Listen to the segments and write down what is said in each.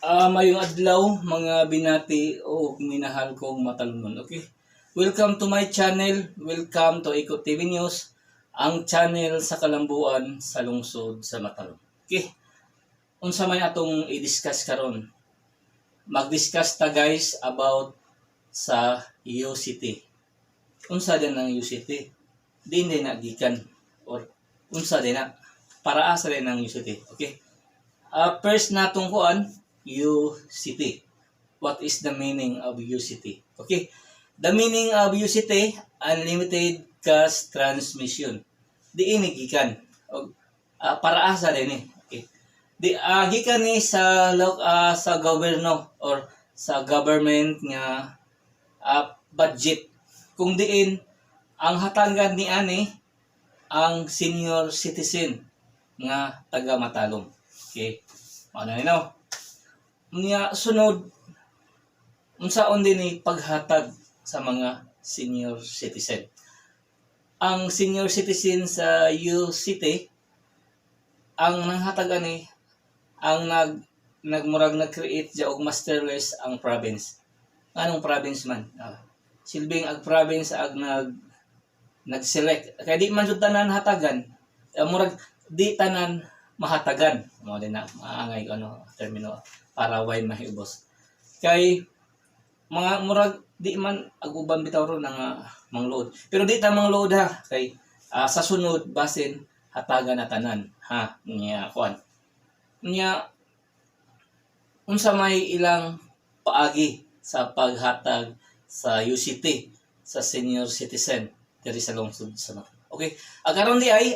Mayong adlaw, mga binati o minahal kong matalungon. Okay? Welcome to my channel. Welcome to Iko TV News, ang channel sa kalambuan sa lungsod sa Matalon. Okay? Unsa may atong i-discuss karon? Mag-discuss ta guys about sa UCT. Unsa din ang UCT? Din na gikan or unsa din na para asa din ang UCT. Okay? First natong kuan UCT. What is the meaning of UCT? Okay. The meaning of UCT, unlimited cash transmission. Di ini gikan. Para asa din eh. Okay. Di gikan ni sa gobyerno or sa government nga budget. Kung diin ang hatagan ni ani ang senior citizen nga taga Matalom. Okay. Ano nino? Niya sunod unsaon din ni paghatag sa mga senior citizen. Ang senior citizen sa UCT ang nanghatag ani ang nagmurag nag-create ja og masterless ang province. Anong province man? Silbing ag province ag nag-select kay di man jud tanan hatagan. Murag di tanan mahatagan. Mo din na maangay termino para way mahibos. Kay mga murag di man aguban bitaw ron nga mangload. Pero di ta mangload ha kay sa sunod basin hatagan na tanan ha niya kuan. Niya unsa may ilang paagi sa paghatag sa UCT sa senior citizen diri sa lungsod sa Matalon. Okay. Karon di ay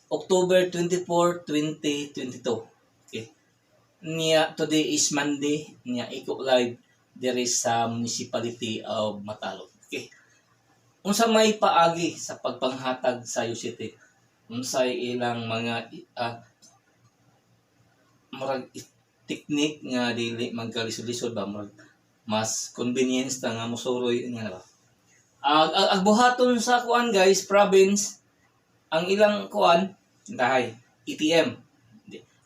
October 24, 2022. Niya today is Monday, niya iko live diri sa municipality of Matalon. Okay. Unsa may paagi sa pagpanghatag sa UCT? Unsay ilang mga murag technique nga dili magkalisod-lisod ba murag mas convenience ta nga mosuroy nga ba. Agbuhaton sa kuan guys, province ang ilang kuan dahay ATM.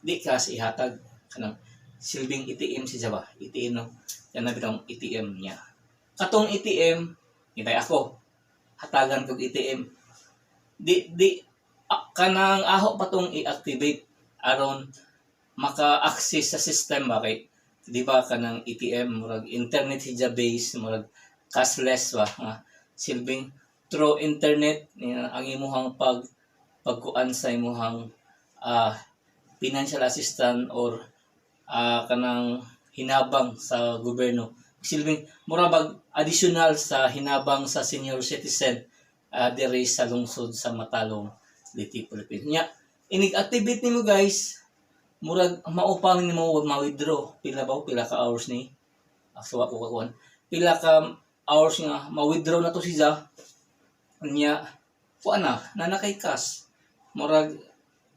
Di kasi ihatag kanang silbing ATM si Java. ATM no. Yan na bitong ATM niya. Katong ATM, hitay ako. Hatagan kog ATM. Di kanang aho patong i-activate aron maka-access sa system ba kay di ba kanang ATM murag internet hija base murag cashless ba silbing through internet ang imuhang pagkuan sa imuhang financial assistant or kanang hinabang sa gobyerno. Silbing murabag additional sa hinabang sa senior citizen diri sa lungsod sa Matalom, Liti, Philippines. Nya, inig-activate nimo guys, murag maupang nimo ma-withdraw pila ka hours ni. Aksuwa ko kakuan. Pila ka hours nga ma-withdraw na to siya. Nya, kuan na nanakay cash. Murag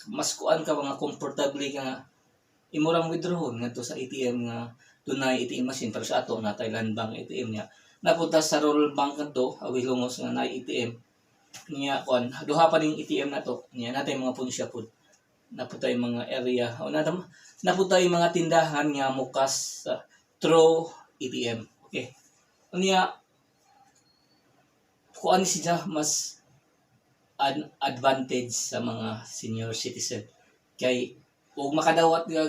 mas kuan ka mga comfortable ka nga imurang withdrawon ngadto sa ATM nga tunay ATM machine para sa ato na Thailand Bank ATM niya napunta sa Rural Bank kadto awilongos nga na ATM niya kuan duha pa ning ATM nato niya natay mga punsya pud napunta yung mga area o napunta yung mga tindahan nga mukas through ATM. Okay, niya kuan siya mas advantage sa mga senior citizen kay ug makadawat nga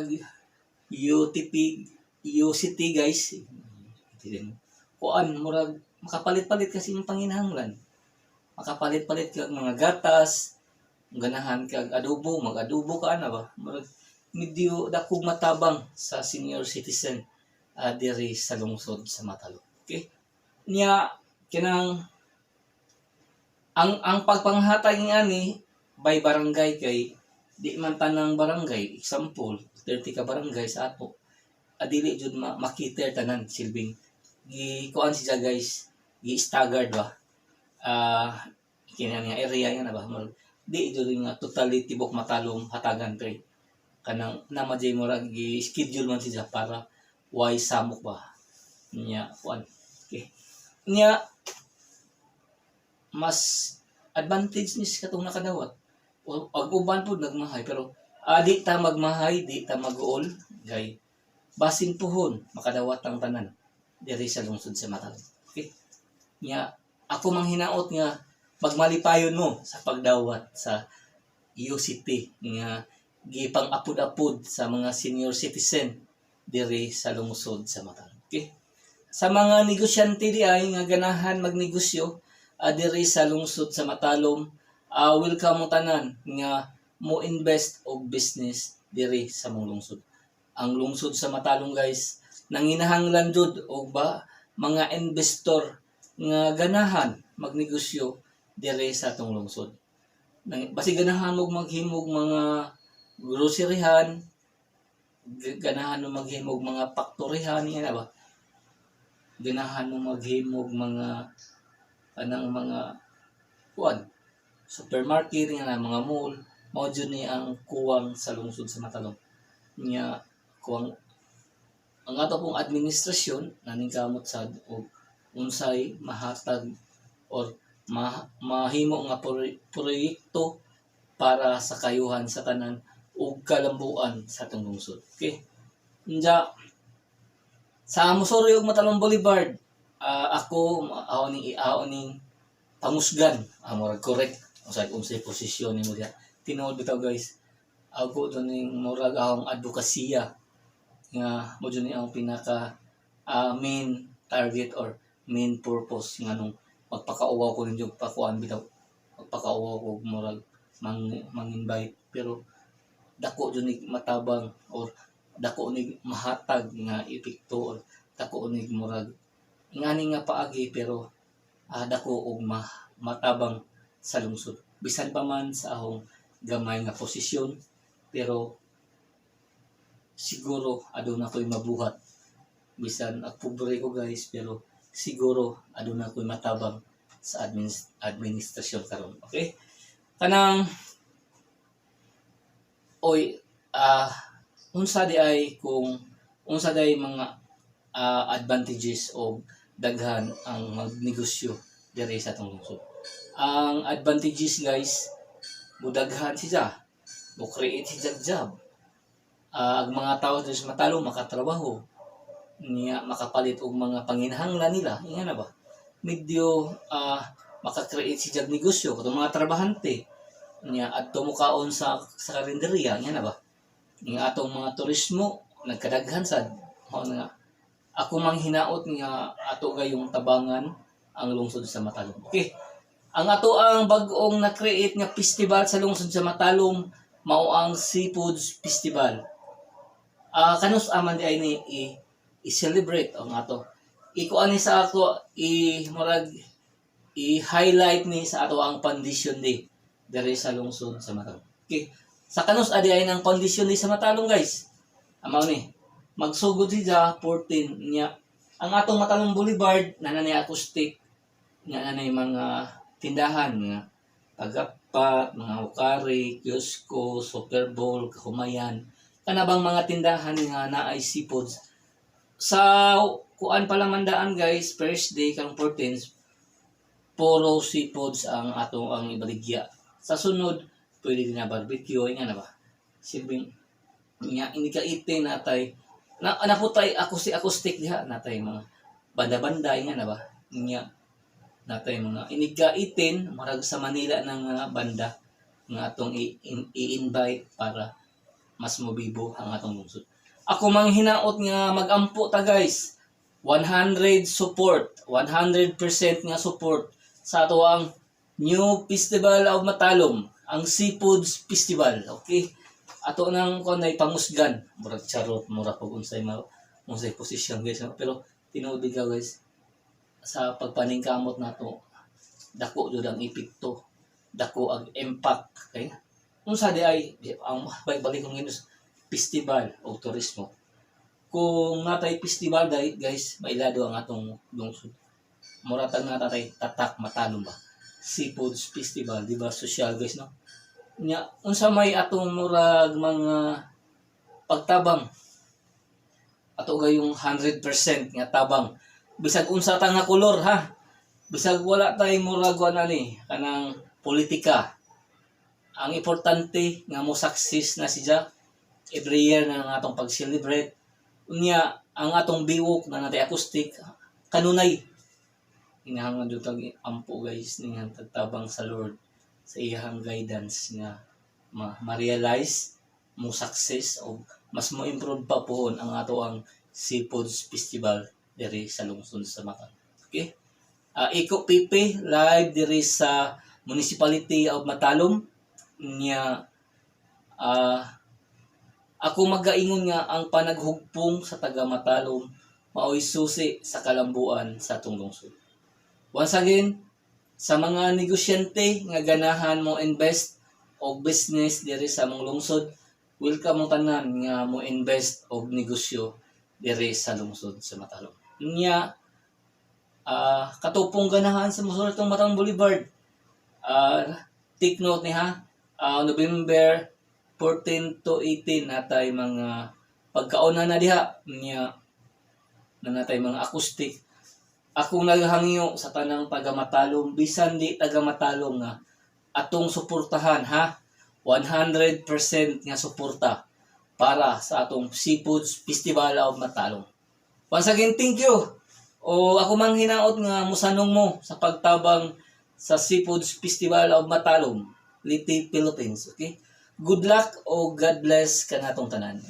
UCT guys kuan murag makapalit-palit kasi yung panginahanglan makapalit-palit kag mga gatas ganahan kag adobo mag-adobo ka ana ba murag medyo dakog matabang sa senior citizen diri sa lungsod sa Matalon. Okay, niya kanang ang pagpanghatag ani by barangay kay di man tanang barangay, example 30 ka barangay sa ato adili jud makiter tanan silbing kuan siya guys gi-staggered ba kini nga area nga na ba di jud nga totally tibok Matalom hatagan kay kanang namadjay murag gi-schedule man siya para way samok ba niya kuan. Okay, niya mas advantage ni katong nakadawat o uban po nagmahay pero di ta magmahay, di ta mag-uol, gay basin puhon makadawat ang tanan diri sa lungsod sa Matalam. Okay? Nya ako manghinaot nga magmalipayon mo sa pagdawat sa UCT nga gipang apud-apud sa mga senior citizen diri sa lungsod sa Matalam. Okay? Sa mga negosyante di ay nga ganahan magnegosyo diri sa lungsod sa Matalom, welcome mo tanan nga mo invest og business diri sa mong lungsod. Ang lungsod sa Matalom guys, nanginahanglan jud og ba mga investor nga ganahan magnegosyo diri sa atong lungsod. Basi ganahan mo maghimog mga groceryhan, ganahan mo maghimog mga faktorihan, yan ba? Ganahan mo maghimog mga anang mga kuan supermarket nga mga mall, mao jud ni ang kuwang sa lungsod sa Matalom. Nya kuwang ang ato pong administrasyon naningkamot sad og unsay mahatag or mahimo nga proyekto para sa kayuhan sa tanan ug kalambuan sa atong lungsod. Okay? Nya sa Amosorio ug Matalom Boulevard, ako aoning pamusgan, murag correct unsay posisyon nimo diha. Tinuod bitaw guys, ako do ning murag akong advokasya nga mo jud ni ang pinaka main target or main purpose nga nung magpakauwaw ko ninyo pakuan bitaw, magpakauwaw ko murag mang-invite, pero dako jud ni matabang or dako ni mahatag nga epekto or dako ni murag ngani nga paagi, pero dako og matabang sa lungsod. Bisan pa man sa akong gamay nga posisyon, pero siguro aduna ko'y mabuhat. Bisan pobre ko guys, pero siguro aduna ko'y matabang sa administrasyon karon. Okay? Kanang unsa di ay kung unsa day mga advantages o daghan ang magnegosyo diri sa atong lungsod. Ang advantages guys, budaghan siya, mo create siya job. Ang mga tao diri sa Matalom makatrabaho, niya makapalit og mga panginahanglan nila, nga na ba? Medyo maka-create siya negosyo katong mga trabahante niya adto mo kaon sa karinderya, nga na ba? Nga atong mga turismo nagkadaghan sad. Mao nga ako manghinaot nga ato gayong tabangan ang lungsod sa Matalom. Okay. Ang ato ang bag-ong na-create nga festival sa lungsod sa Matalom mao ang Seafoods Festival. Kanus aman di ay ni i-celebrate ang ato. Ikuan ni sa ato murag i-highlight ni sa ato ang Foundation Day diri sa lungsod sa Matalom. Okay. Sa kanus adi ay ng Foundation Day sa Matalom guys. Amaw ni magsugod siya 14 niya ang atong Matalom Boulevard nanay acoustic nga nanay mga tindahan nga pagapat, mga ukari, kiosko, Super Bowl, kahumayan, kanabang mga tindahan nga naay seafoods. Sa kuan pala mandaan guys, first day kang 14 puro seafoods ang atong ang ibaligya. Sa sunod pwede din na barbecue, nga na ba? Silbing nga ini ka itin natay naputay acoustic diha natay mga banda-banda nga na ba? Nya natay mga iniga itin marag sa Manila ng banda nga atong i-invite para mas mobibo ang atong lungsod. Ako mang hinaot nga magampo ta guys. 100% nga support sa ato ang new Festival of Matalom, ang Seafoods Festival. Okay? Ato nang kunay pamusgan, murag charot, murag pag unsay posisyon guys, pero tinuod ka guys sa pagpaningkamot nato dako jud ang epekto, dako ang impact kay unsa di ay ang balik kong ginos festival o turismo. Kung natay festival guys, mailado ang atong lungsod. Muratag na tatay tatak Matalom ba. Seafoods Festival, di ba social guys no? Nya unsa may atong murag mga pagtabang ato gayong 100% nga tabang bisag unsa ta nga kolor ha, bisag wala tay murag ani kanang politika, ang importante nga mo success na siya every year na nga atong pag-celebrate Unya ang atong biwok na natay acoustic kanunay inahangad jud tag ampo guys ning tagtabang sa Lord sa iyang guidance nga ma-realize mo success o mas mo improve pa pohon ang ato ang Seafoods Festival diri sa lungsod sa Macau. Okay? Iko Pipe live diri sa Municipality of Matalom niya ako magaingon nga ang panaghugpong sa taga Matalom mao'y susi sa kalambuan sa atong lungsod. Once again, sa mga negosyante nga ganahan mo invest o business diri sa among lungsod, welcome mo tanan nga mo invest og negosyo diri sa lungsod sa Matalom. Nya katupong ganahan sa mosulod tong Matalom Boulevard. Take note ni ha. November 14 to 18 natay mga pagkauna na diha niya na natay mga acoustic. Akong naghangyo sa tanang taga Matalom bisan di taga Matalom nga atong suportahan ha. 100% nga suporta para sa atong Seafoods Festival of Matalom. Once again, thank you. O ako mang hinaot nga musanong mo sa pagtabang sa Seafoods Festival of Matalom, Leyte, Philippines. Okay? Good luck o God bless kanatong tanan.